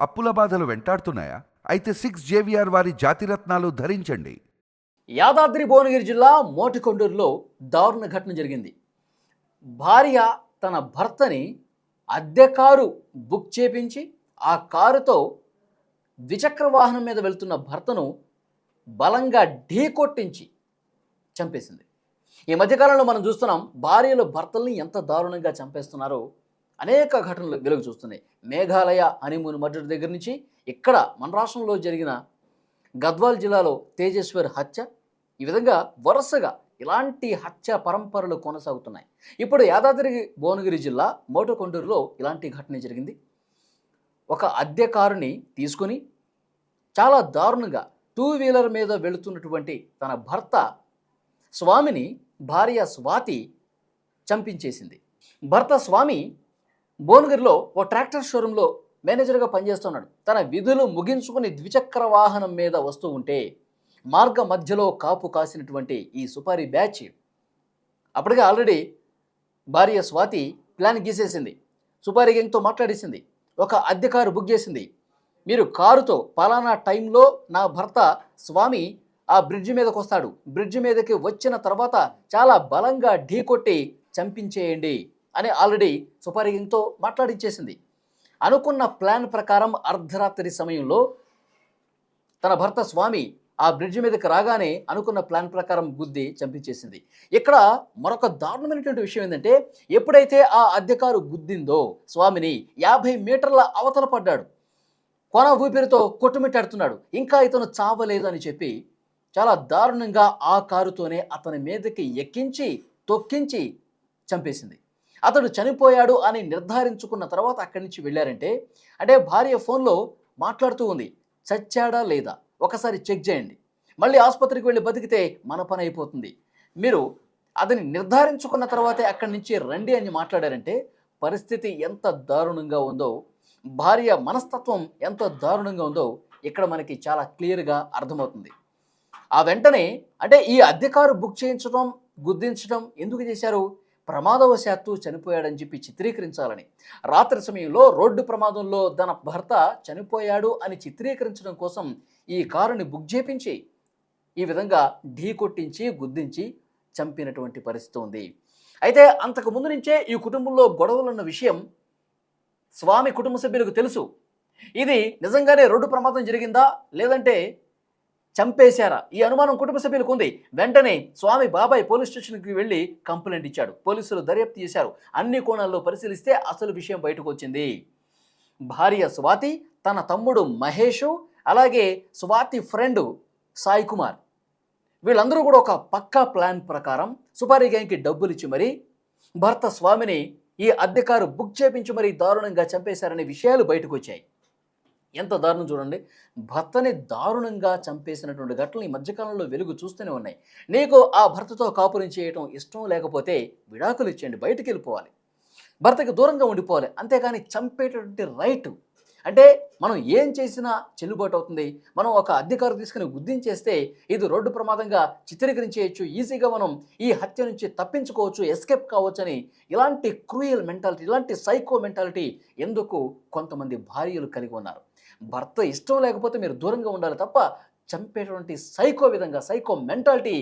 అప్పుల బాధలు వెంటాడుతున్నాయా? అయితే 6 JVR వారి జాతిరత్నాలు ధరించండి. యాదాద్రి భువనగిరి జిల్లా మోటికొండూరులో దారుణ ఘటన జరిగింది. భార్య తన భర్తని అద్దె కారు బుక్ చేపించి ఆ కారుతో ద్విచక్ర వాహనం మీద వెళ్తున్న భర్తను బలంగా ఢీకొట్టించి చంపేసింది. ఈ మధ్యకాలంలో మనం చూస్తున్నాం భార్యలు భర్తల్ని ఎంత దారుణంగా చంపేస్తున్నారో అనేక ఘటనలు వెలుగు చూస్తున్నాయి. మేఘాలయ హనీమూన్ మర్డర్ దగ్గర నుంచి ఇక్కడ మన రాష్ట్రంలో జరిగిన గద్వాల్ జిల్లాలో తేజేశ్వర్ హత్య, ఈ విధంగా వరుసగా ఇలాంటి హత్య పరంపరలు కొనసాగుతున్నాయి. ఇప్పుడు యాదాద్రి భువనగిరి జిల్లా మోటకొండూరులో ఇలాంటి ఘటన జరిగింది. ఒక అద్దె కారుని తీసుకుని చాలా దారుణంగా 2 వీలర్ మీద వెళుతున్నటువంటి తన భర్త స్వామిని భార్య స్వాతి చంపించేసింది. భర్త స్వామి భువనగిరిలో ఓ ట్రాక్టర్ షోరూంలో మేనేజర్గా పనిచేస్తున్నాడు. తన విధులు ముగించుకుని ద్విచక్ర వాహనం మీద వస్తూ ఉంటే మార్గ మధ్యలో కాపు కాసినటువంటి ఈ సుపారీ బ్యాచ్ అప్పటికే ఆల్రెడీ భార్య స్వాతి ప్లాన్ గీసేసింది. సుపారీ గ్యాంగ్తో మాట్లాడేసింది. ఒక అద్దె కారు బుక్ చేసింది. మీరు కారుతో పలానా టైంలో నా భర్త స్వామి ఆ బ్రిడ్జి మీదకి వస్తాడు, బ్రిడ్జి మీదకి వచ్చిన తర్వాత చాలా బలంగా ఢీకొట్టి చంపించేయండి అని ఆల్రెడీ సుపారీ గ్యాంగ్తో మాట్లాడించేసింది. అనుకున్న ప్లాన్ ప్రకారం అర్ధరాత్రి సమయంలో తన భర్త స్వామి ఆ బ్రిడ్జి మీదకి రాగానే అనుకున్న ప్లాన్ ప్రకారం గుద్ది చంపించేసింది. ఇక్కడ మరొక దారుణమైనటువంటి విషయం ఏంటంటే, ఎప్పుడైతే ఆ అద్దెకారు గుద్దిందో స్వామిని 50 మీటర్ల అవతల పడ్డాడు. కొన ఊపిరితో కొట్టుమిట్టాడుతున్నాడు. ఇంకా ఇతను చావలేదు అని చెప్పి చాలా దారుణంగా ఆ కారుతోనే అతని మీదకి ఎక్కించి తొక్కించి చంపేసింది. అతడు చనిపోయాడు అని నిర్ధారించుకున్న తర్వాత అక్కడి నుంచి వెళ్ళారంటే, అంటే భార్య ఫోన్లో మాట్లాడుతూ ఉంది, చచ్చాడా లేదా ఒకసారి చెక్ చేయండి, మళ్ళీ ఆసుపత్రికి వెళ్ళి బతికితే మన పని అయిపోతుంది, మీరు అదని నిర్ధారించుకున్న తర్వాతే అక్కడి నుంచి రండి అని మాట్లాడారంటే పరిస్థితి ఎంత దారుణంగా ఉందో, భార్య మనస్తత్వం ఎంత దారుణంగా ఉందో ఇక్కడ మనకి చాలా క్లియర్గా అర్థమవుతుంది. ఆ వెంటనే అంటే ఈ అద్దెకారు బుక్ చేయించడం, గుద్దించడం ఎందుకు చేశారు? ప్రమాదవశాత్తు చనిపోయాడని చెప్పి చిత్రీకరించాలని. రాత్రి సమయంలో రోడ్డు ప్రమాదంలో తన భర్త చనిపోయాడు అని చిత్రీకరించడం కోసం ఈ కారుని బుక్ చేయించి ఈ విధంగా ఢీకొట్టించి గుద్దించి చంపినటువంటి పరిస్థితి ఉంది. అయితే అంతకు ముందు నుంచే ఈ కుటుంబంలో గొడవలున్న విషయం స్వామి కుటుంబ సభ్యులకు తెలుసు. ఇది నిజంగానే రోడ్డు ప్రమాదం జరిగిందా లేదంటే చంపేశారా ఈ అనుమానం కుటుంబ సభ్యులకు ఉంది. వెంటనే స్వామి బాబాయ్ పోలీస్ స్టేషన్కి వెళ్ళి కంప్లైంట్ ఇచ్చాడు. పోలీసులు దర్యాప్తు చేశారు. అన్ని కోణాల్లో పరిశీలిస్తే అసలు విషయం బయటకు వచ్చింది. భార్య స్వాతి, తన తమ్ముడు మహేషు, అలాగే స్వాతి ఫ్రెండ్ సాయి కుమార్, వీళ్ళందరూ కూడా ఒక పక్కా ప్లాన్ ప్రకారం సుపారీ గ్యాంగ్కి డబ్బులు ఇచ్చి మరీ భర్త స్వామిని ఈ అద్దెకారు బుక్ చేపించి మరీ దారుణంగా చంపేశారనే విషయాలు బయటకు వచ్చాయి. ఎంత దారుణం చూడండి. భర్తని దారుణంగా చంపేసినటువంటి ఘటనలు ఈ మధ్యకాలంలో వెలుగు చూస్తూనే ఉన్నాయి. నీకు ఆ భర్తతో కాపురం చేయటం ఇష్టం లేకపోతే విడాకులు ఇచ్చేయండి, బయటికి వెళ్ళిపోవాలి, భర్తకి దూరంగా ఉండిపోవాలి. అంతేకాని చంపేటటువంటి రైట్ అంటే మనం ఏం చేసినా చెల్లుబాటు అవుతుంది. మనం ఒక అధికారు తీసుకుని గుద్దించేస్తే ఇది రోడ్డు ప్రమాదంగా చిత్రీకరించేయచ్చు, ఈజీగా మనం ఈ హత్య నుంచి తప్పించుకోవచ్చు, ఎస్కేప్ కావచ్చు అని ఇలాంటి క్రూయల్ మెంటాలిటీ, ఇలాంటి సైకో మెంటాలిటీ ఎందుకు కొంతమంది భార్యలు కలిగి ఉన్నారు. భర్త ఇష్టం లేకపోతే మీరు దూరంగా ఉండాలి తప్ప చంపేటువంటి సైకో విధంగా సైకో మెంటాలిటీ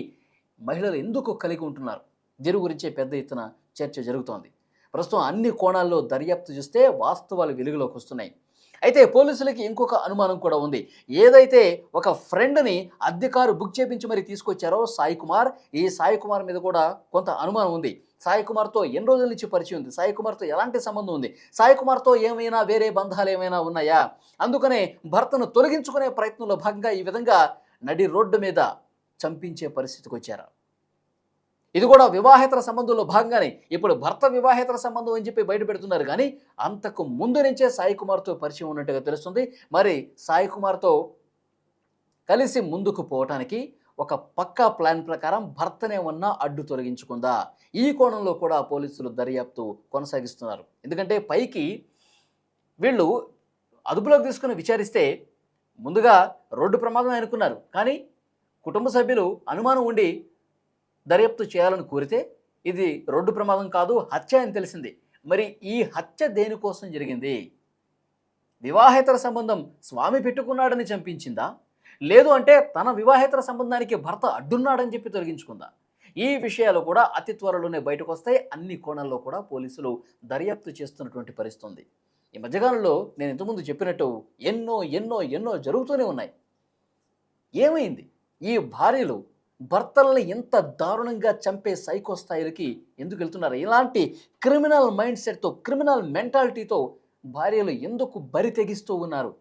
మహిళలు ఎందుకు కలిగి ఉంటున్నారు? దీని గురించే పెద్ద ఎత్తున చర్చ జరుగుతోంది. ప్రస్తుతం అన్ని కోణాల్లో దర్యాప్తు చూస్తే వాస్తవాలు వెలుగులోకి వస్తున్నాయి. అయితే పోలీసులకి ఇంకొక అనుమానం కూడా ఉంది. ఏదైతే ఒక ఫ్రెండ్ని అద్దెకారు బుక్ చేయించి మరి తీసుకొచ్చారో సాయి కుమార్, ఈ సాయి కుమార్ మీద కూడా కొంత అనుమానం ఉంది. సాయి కుమార్తో ఎన్ని రోజుల నుంచి పరిచయం ఉంది? సాయి కుమార్తో ఎలాంటి సంబంధం ఉంది? సాయి కుమార్తో ఏమైనా వేరే బంధాలు ఏమైనా ఉన్నాయా? అందుకనే భర్తను తొలగించుకునే ప్రయత్నంలో భాగంగా ఈ విధంగా నడి రోడ్డు మీద చంపించే పరిస్థితికి వచ్చారు. ఇది కూడా వివాహేతర సంబంధంలో భాగంగానే ఇప్పుడు భర్త వివాహేతర సంబంధం అని చెప్పి బయట పెడుతున్నారు. కానీ అంతకు ముందు నుంచే సాయి కుమార్తో పరిచయం ఉన్నట్టుగా తెలుస్తుంది. మరి సాయి కుమార్తో కలిసి ముందుకు పోవటానికి ఒక పక్కా ప్లాన్ ప్రకారం భర్తనే ఉన్న అడ్డు తొలగించుకుందా? ఈ కోణంలో కూడా పోలీసులు దర్యాప్తు కొనసాగిస్తున్నారు. ఎందుకంటే పైకి వీళ్ళు అదుపులోకి తీసుకుని విచారిస్తే ముందుగా రోడ్డు ప్రమాదం అనుకున్నారు. కానీ కుటుంబ సభ్యులు అనుమానం ఉండి దర్యాప్తు చేయాలని కోరితే ఇది రోడ్డు ప్రమాదం కాదు, హత్య అని తెలిసింది. మరి ఈ హత్య దేనికోసం జరిగింది? వివాహేతర సంబంధం స్వామి పెట్టుకున్నాడని చంపించిందా, లేదు అంటే తన వివాహేతర సంబంధానికి భర్త అడ్డున్నాడని చెప్పి తొలగించుకుందా? ఈ విషయాలు కూడా అతి త్వరలోనే బయటకు వస్తాయి. అన్ని కోణాల్లో కూడా పోలీసులు దర్యాప్తు చేస్తున్నటువంటి పరిస్థితి ఉంది. ఈ మధ్యకాలంలో నేను ఇంతకుముందు చెప్పినట్టు ఎన్నో ఎన్నో ఎన్నో జరుగుతూనే ఉన్నాయి. ఏమైంది? ఈ భార్యలు భర్తల్ని ఎంత దారుణంగా చంపే సైకో స్థాయిలకి ఎందుకు వెళ్తున్నారు? ఇలాంటి క్రిమినల్ మైండ్ సెట్తో, క్రిమినల్ మెంటాలిటీతో భార్యలు ఎందుకు బరి తెగిస్తూ ఉన్నారు?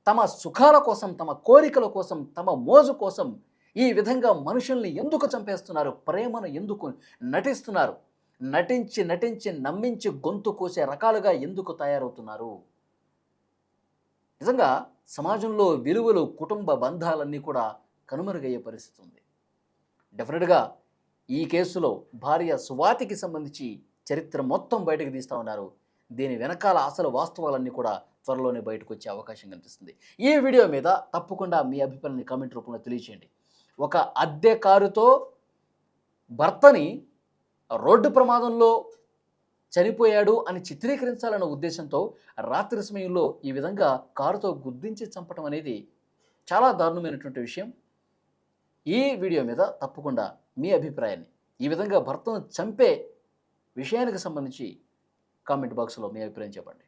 తమ సుఖాల కోసం, తమ కోరికల కోసం, తమ మోజు కోసం ఈ విధంగా మనుషుల్ని ఎందుకు చంపేస్తున్నారు? ప్రేమను ఎందుకు నటిస్తున్నారు? నటించి నటించి నమ్మించి గొంతు కోసే రకాలుగా ఎందుకు తయారవుతున్నారు? నిజంగా సమాజంలో విలువలు, కుటుంబ బంధాలన్నీ కూడా కనుమరుగయ్యే పరిస్థితి ఉంది. డెఫినెట్గా ఈ కేసులో భార్య సువాతికి సంబంధించి చరిత్ర మొత్తం బయటకు తీస్తూ ఉన్నారు. దీని వెనకాల అసలు వాస్తవాలన్నీ కూడా త్వరలోనే బయటకు వచ్చే అవకాశం కనిపిస్తుంది. ఈ వీడియో మీద తప్పకుండా మీ అభిప్రాయాన్ని కామెంట్ రూపంలో తెలియజేయండి. ఒక అద్దె కారుతో భర్తని రోడ్డు ప్రమాదంలో చనిపోయాడు అని చిత్రీకరించాలన్న ఉద్దేశంతో రాత్రి సమయంలో ఈ విధంగా కారుతో గుద్దించి చంపడం అనేది చాలా దారుణమైనటువంటి విషయం. ఈ వీడియో మీద తప్పకుండా మీ అభిప్రాయాన్ని, ఈ విధంగా భర్తను చంపే విషయానికి సంబంధించి కామెంట్ బాక్స్లో మీ అభిప్రాయం చెప్పండి.